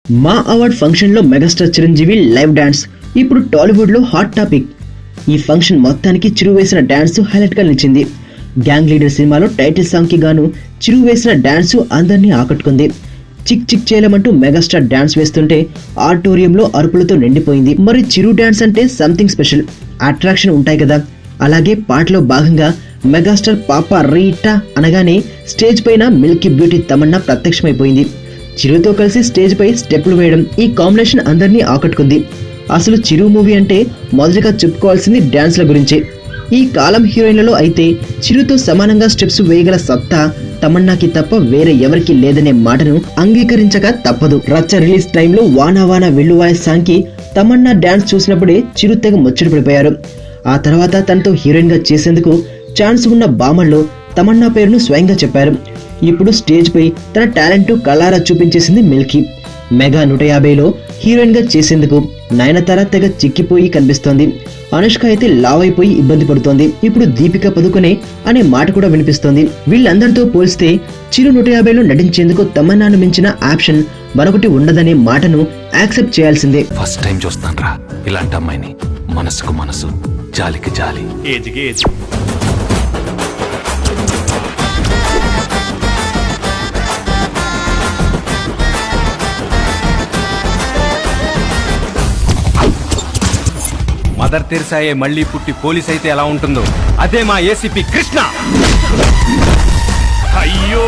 మా award function లో megastar Chiranjeevi live dance ఇప్పుడు టాలీవుడ్ లో హాట్ టాపిక్. ఈ ఫంక్షన్ మొత్తానికి చిరు వేసిన డాన్స్ హైలైట్ గా నిలిచింది. గ్యాంగ్ లీడర్ సినిమాలో టైటిల్ సాంగ్ కి గాను చిరు వేసిన డాన్స్ అందరినీ ఆకట్టుకుంది. చిక్ చిక్ చేయలేమంటూ మెగాస్టార్ డాన్స్ వేస్తుంటే ఆడిటోరియంలో అరుపులతో నిండిపోయింది. మరి చిరు డాన్స్ అంటే సంథింగ్ స్పెషల్, అట్రాక్షన్ ఉంటాయి కదా. అలాగే పాటలో భాగంగా మెగాస్టార్ పాపా రీటా అనగానే స్టేజ్ పైన మిల్కీ బ్యూటీ తమన్నా ప్రత్యక్షమైపోయింది. చిరుతో కలిసి స్టేజ్ పై స్టెప్పులు వేయడం, ఈ కాంబినేషన్ అందరినీ ఆకట్టుకుంది. అసలు చిరు మూవీ అంటే మొదటగా చెప్పుకోవాల్సింది డాన్స్ల గురించే. ఈ కాలం హీరోయిన్లలో అయితే చిరుతో సమానంగా స్టెప్స్ వేయగల సత్తా తమన్నాకి తప్ప వేరే ఎవరికి లేదనే మాటను అంగీకరించక తప్పదు. రచ్చ రిలీజ్ టైంలో వానా వానా వెల్లువాయ సాంగ్ కి తమన్నా డాన్స్ చూసినప్పుడే చిరు తెగ ముచ్చట పడిపోయారు. ఆ తర్వాత తనతో హీరోయిన్ గా చేసేందుకు ఛాన్స్ ఉన్న భామల్లో తమన్నా పేరును స్వయంగా చెప్పారు. ఇప్పుడు స్టేజ్ పై తన టాలెంట్ కళారా చూపించేసింది మిల్కీ. మెగా 150లో హీరోయిన్ గా చేసేందుకు నయనతార తెగ చిక్కిపోయి కనిపిస్తోంది. అనుష్క అయితే లావ్ అయిపోయి ఇబ్బంది పడుతోంది. ఇప్పుడు దీపిక పదుకొనే అనే మాట కూడా వినిపిస్తోంది. వీళ్ళందరితో పోల్స్తే చిరు 150లో నటించేందుకు తమన్నాను మించిన ఆప్షన్ మరొకటి ఉండదనే మాటను యాక్సెప్ట్ చేయాల్సిందే. ఫస్ట్ టైం చూస్తాను రా ఇలాంటి అమ్మాయిని. మనసుకు మనసు, జాలికి జాలి. మదర్ తెరిసాయే మళ్ళీ పుట్టి పోలీస్ అయితే ఎలా ఉంటుందో అదే మా ఏసీపీ కృష్ణ. అయ్యో